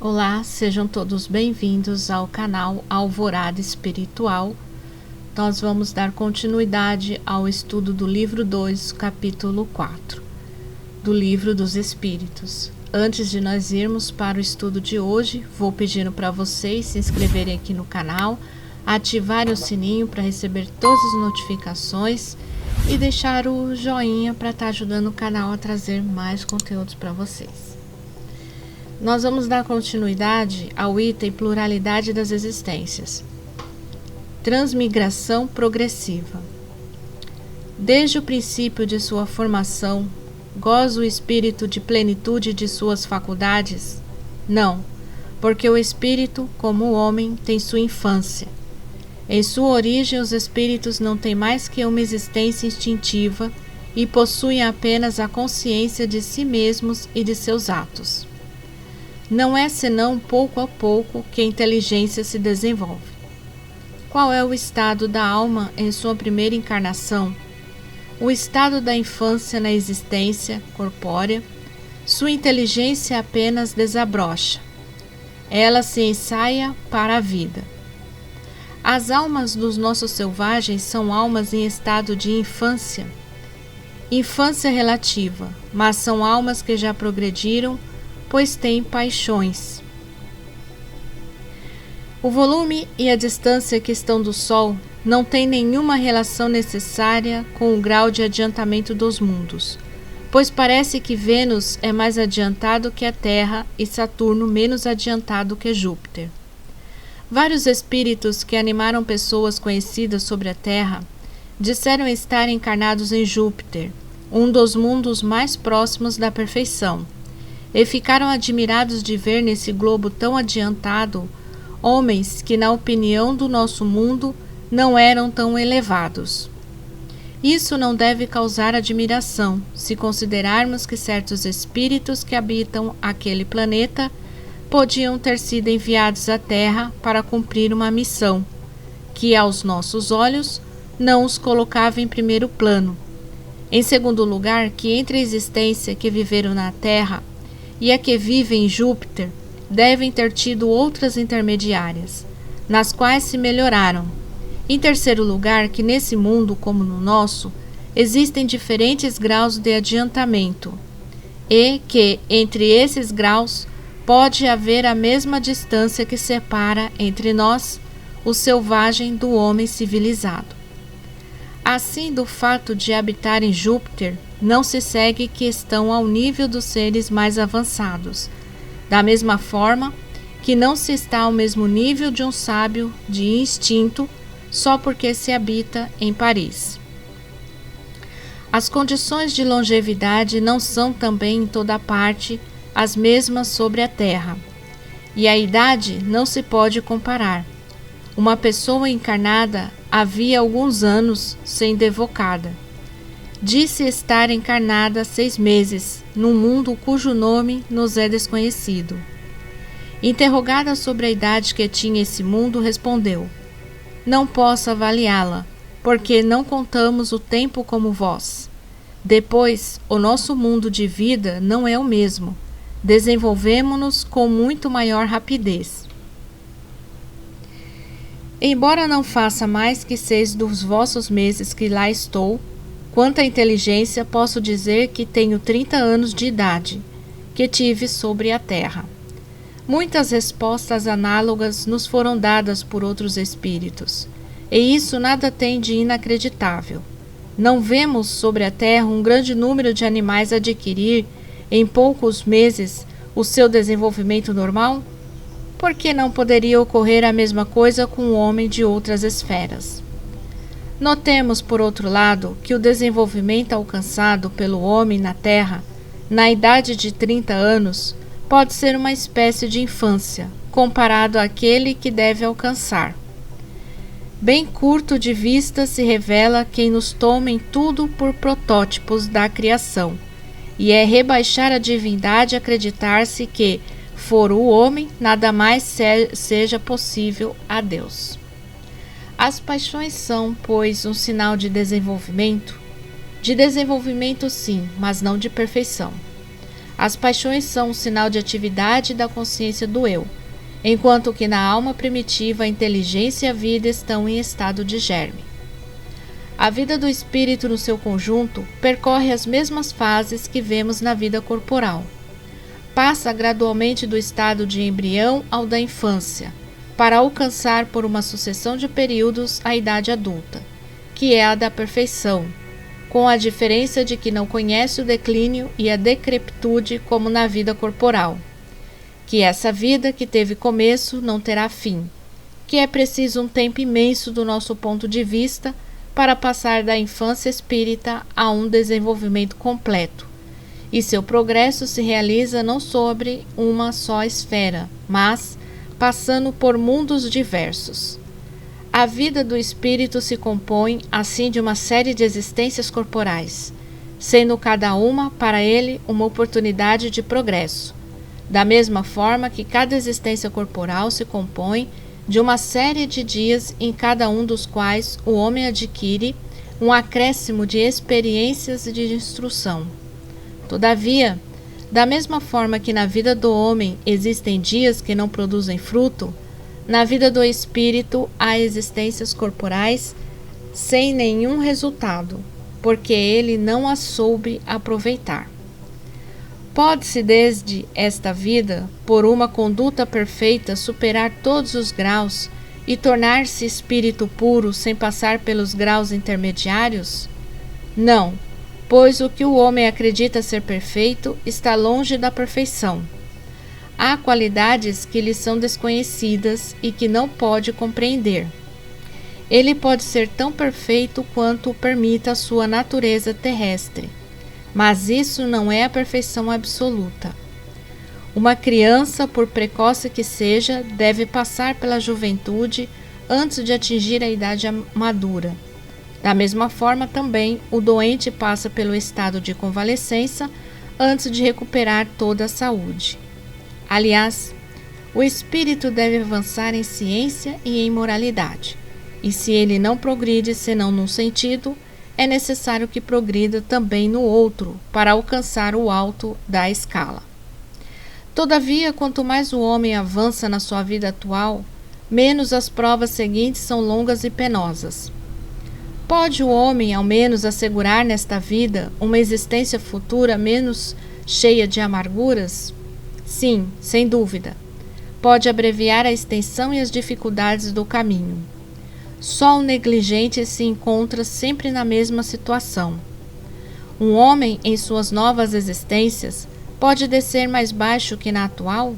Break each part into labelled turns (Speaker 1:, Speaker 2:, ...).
Speaker 1: Olá, sejam todos bem-vindos ao canal Alvorada Espiritual. Nós vamos dar continuidade ao estudo do livro 2, capítulo 4, do Livro dos Espíritos. Antes de nós irmos para o estudo de hoje, vou pedindo para vocês se inscreverem aqui no canal, ativarem o sininho para receber todas as notificações e deixar o joinha para estar ajudando o canal a trazer mais conteúdos para vocês. Nós vamos dar continuidade ao item Pluralidade das Existências. Transmigração progressiva. Desde o princípio de sua formação, goza o espírito de plenitude de suas faculdades? Não, porque o espírito, como o homem, tem sua infância. Em sua origem, os espíritos não têm mais que uma existência instintiva e possuem apenas a consciência de si mesmos e de seus atos. Não é senão pouco a pouco que a inteligência se desenvolve. Qual é o estado da alma em sua primeira encarnação? O estado da infância na existência corpórea. Sua inteligência apenas desabrocha. Ela se ensaia para a vida. As almas dos nossos selvagens são almas em estado de infância. Infância relativa, mas são almas que já progrediram, pois têm paixões. O volume e a distância que estão do Sol não têm nenhuma relação necessária com o grau de adiantamento dos mundos, pois parece que Vênus é mais adiantado que a Terra e Saturno menos adiantado que Júpiter. Vários espíritos que animaram pessoas conhecidas sobre a Terra disseram estar encarnados em Júpiter, um dos mundos mais próximos da perfeição, e ficaram admirados de ver nesse globo tão adiantado homens que, na opinião do nosso mundo, não eram tão elevados. Isso não deve causar admiração, se considerarmos que certos espíritos que habitam aquele planeta podiam ter sido enviados à Terra para cumprir uma missão, que, aos nossos olhos, não os colocava em primeiro plano. Em segundo lugar, que entre a existência que viveram na Terra e a que vive em Júpiter, devem ter tido outras intermediárias, nas quais se melhoraram. Em terceiro lugar, que nesse mundo, como no nosso, existem diferentes graus de adiantamento, e que, entre esses graus, pode haver a mesma distância que separa entre nós, o selvagem, do homem civilizado. Assim, do fato de habitar em Júpiter, não se segue que estão ao nível dos seres mais avançados, da mesma forma que não se está ao mesmo nível de um sábio de instinto só porque se habita em Paris. As condições de longevidade não são também em toda parte as mesmas sobre a Terra, e a idade não se pode comparar. Uma pessoa encarnada havia alguns anos sendo evocada. Disse estar encarnada 6 meses, num mundo cujo nome nos é desconhecido. Interrogada sobre a idade que tinha esse mundo, respondeu: não posso avaliá-la, porque não contamos o tempo como vós. Depois, o nosso mundo de vida não é o mesmo. Desenvolvemo-nos com muito maior rapidez. Embora não faça mais que 6 dos vossos meses que lá estou, quanto à inteligência, posso dizer que tenho 30 anos de idade, que tive sobre a Terra. Muitas respostas análogas nos foram dadas por outros espíritos, e isso nada tem de inacreditável. Não vemos sobre a Terra um grande número de animais adquirir, em poucos meses, o seu desenvolvimento normal? Por que não poderia ocorrer a mesma coisa com o homem de outras esferas? Notemos, por outro lado, que o desenvolvimento alcançado pelo homem na Terra, na idade de 30 anos, pode ser uma espécie de infância, comparado àquele que deve alcançar. Bem curto de vista se revela quem nos toma em tudo por protótipos da criação, e é rebaixar a divindade acreditar-se que, for o homem, nada mais seja possível a Deus. As paixões são, pois, um sinal de desenvolvimento? De desenvolvimento, sim, mas não de perfeição. As paixões são um sinal de atividade da consciência do eu, enquanto que na alma primitiva a inteligência e a vida estão em estado de germe. A vida do espírito no seu conjunto percorre as mesmas fases que vemos na vida corporal. Passa gradualmente do estado de embrião ao da infância, para alcançar por uma sucessão de períodos a idade adulta, que é a da perfeição, com a diferença de que não conhece o declínio e a decrepitude como na vida corporal, que essa vida que teve começo não terá fim, que é preciso um tempo imenso do nosso ponto de vista para passar da infância espírita a um desenvolvimento completo, e seu progresso se realiza não sobre uma só esfera, mas passando por mundos diversos. A vida do espírito se compõe, assim, de uma série de existências corporais, sendo cada uma, para ele, uma oportunidade de progresso, da mesma forma que cada existência corporal se compõe de uma série de dias em cada um dos quais o homem adquire um acréscimo de experiências e de instrução. Todavia, da mesma forma que na vida do homem existem dias que não produzem fruto, na vida do espírito há existências corporais sem nenhum resultado, porque ele não as soube aproveitar. Pode-se desde esta vida, por uma conduta perfeita, superar todos os graus e tornar-se espírito puro sem passar pelos graus intermediários? Não, pois o que o homem acredita ser perfeito está longe da perfeição. Há qualidades que lhe são desconhecidas e que não pode compreender. Ele pode ser tão perfeito quanto o permita a sua natureza terrestre, mas isso não é a perfeição absoluta. Uma criança, por precoce que seja, deve passar pela juventude antes de atingir a idade madura. Da mesma forma, também, o doente passa pelo estado de convalescença antes de recuperar toda a saúde. Aliás, o espírito deve avançar em ciência e em moralidade, e se ele não progride senão num sentido, é necessário que progrida também no outro para alcançar o alto da escala. Todavia, quanto mais o homem avança na sua vida atual, menos as provas seguintes são longas e penosas. Pode o homem, ao menos, assegurar nesta vida uma existência futura menos cheia de amarguras? Sim, sem dúvida. Pode abreviar a extensão e as dificuldades do caminho. Só o negligente se encontra sempre na mesma situação. Um homem, em suas novas existências, pode descer mais baixo que na atual?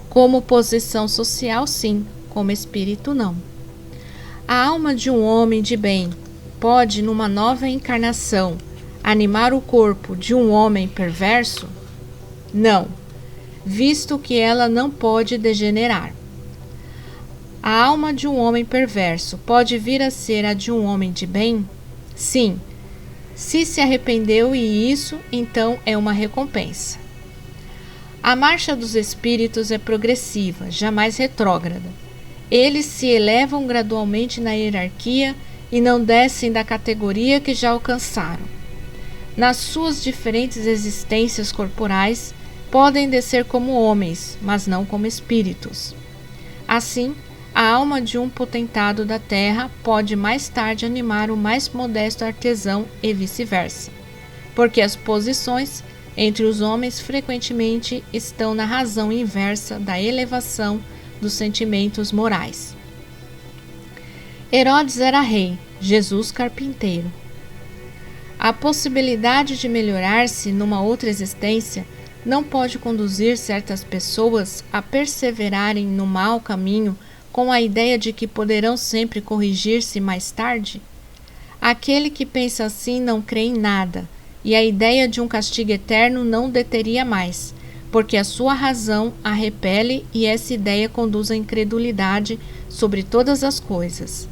Speaker 1: Como posição social, sim, como espírito, não. A alma de um homem de bem pode, numa nova encarnação, animar o corpo de um homem perverso? Não, visto que ela não pode degenerar. A alma de um homem perverso pode vir a ser a de um homem de bem? Sim, se se arrependeu, e isso, então, é uma recompensa. A marcha dos espíritos é progressiva, jamais retrógrada. Eles se elevam gradualmente na hierarquia e não descem da categoria que já alcançaram. Nas suas diferentes existências corporais, podem descer como homens, mas não como espíritos. Assim, a alma de um potentado da terra pode mais tarde animar o mais modesto artesão e vice-versa, porque as posições entre os homens frequentemente estão na razão inversa da elevação dos sentimentos morais. Herodes era rei, Jesus carpinteiro. A possibilidade de melhorar-se numa outra existência não pode conduzir certas pessoas a perseverarem no mau caminho com a ideia de que poderão sempre corrigir-se mais tarde? Aquele que pensa assim não crê em nada, e a ideia de um castigo eterno não o deteria mais, porque a sua razão a repele e essa ideia conduz à incredulidade sobre todas as coisas.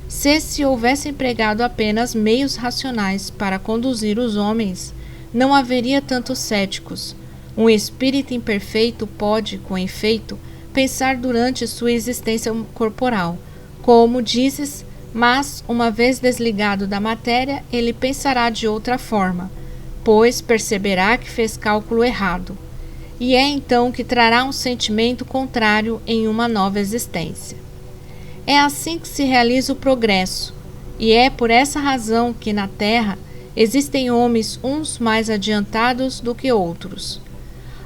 Speaker 1: Se houvesse empregado apenas meios racionais para conduzir os homens, não haveria tantos céticos. Um espírito imperfeito pode, com efeito, pensar durante sua existência corporal, como dizes, mas, uma vez desligado da matéria, ele pensará de outra forma, pois perceberá que fez cálculo errado, e é então que trará um sentimento contrário em uma nova existência. É assim que se realiza o progresso, e é por essa razão que na Terra existem homens uns mais adiantados do que outros.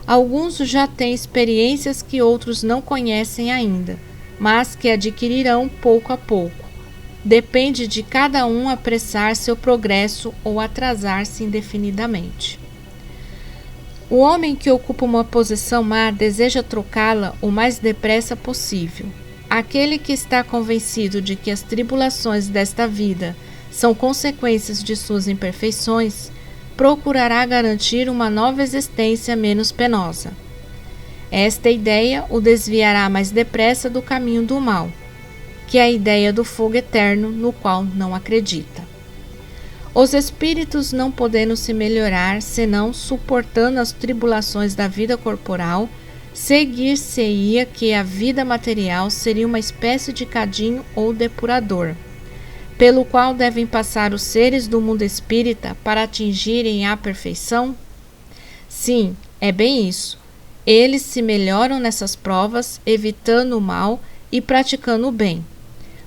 Speaker 1: Alguns já têm experiências que outros não conhecem ainda, mas que adquirirão pouco a pouco. Depende de cada um apressar seu progresso ou atrasar-se indefinidamente. O homem que ocupa uma posição má deseja trocá-la o mais depressa possível. Aquele que está convencido de que as tribulações desta vida são consequências de suas imperfeições, procurará garantir uma nova existência menos penosa. Esta ideia o desviará mais depressa do caminho do mal, que é a ideia do fogo eterno no qual não acredita. Os espíritos, não podendo se melhorar senão suportando as tribulações da vida corporal, seguir-se-ia que a vida material seria uma espécie de cadinho ou depurador, pelo qual devem passar os seres do mundo espírita para atingirem a perfeição? Sim, é bem isso. Eles se melhoram nessas provas, evitando o mal e praticando o bem.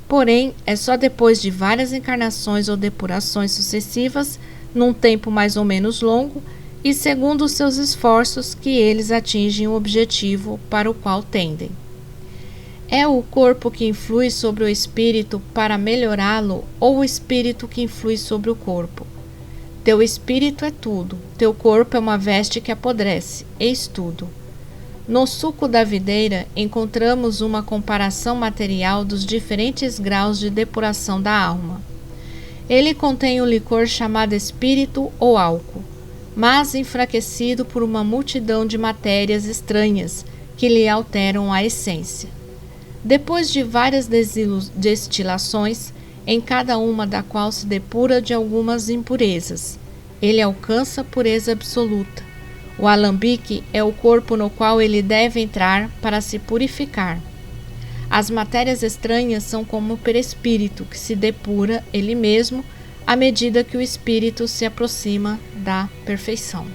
Speaker 1: Porém, é só depois de várias encarnações ou depurações sucessivas, num tempo mais ou menos longo, e segundo os seus esforços, que eles atingem o objetivo para o qual tendem. É o corpo que influi sobre o espírito para melhorá-lo, ou o espírito que influi sobre o corpo? Teu espírito é tudo, teu corpo é uma veste que apodrece, eis tudo. No suco da videira encontramos uma comparação material dos diferentes graus de depuração da alma. Ele contém o licor chamado espírito ou álcool, mas enfraquecido por uma multidão de matérias estranhas que lhe alteram a essência. Depois de várias destilações, em cada uma da qual se depura de algumas impurezas, ele alcança a pureza absoluta. O alambique é o corpo no qual ele deve entrar para se purificar. As matérias estranhas são como o perispírito que se depura ele mesmo à medida que o espírito se aproxima da perfeição.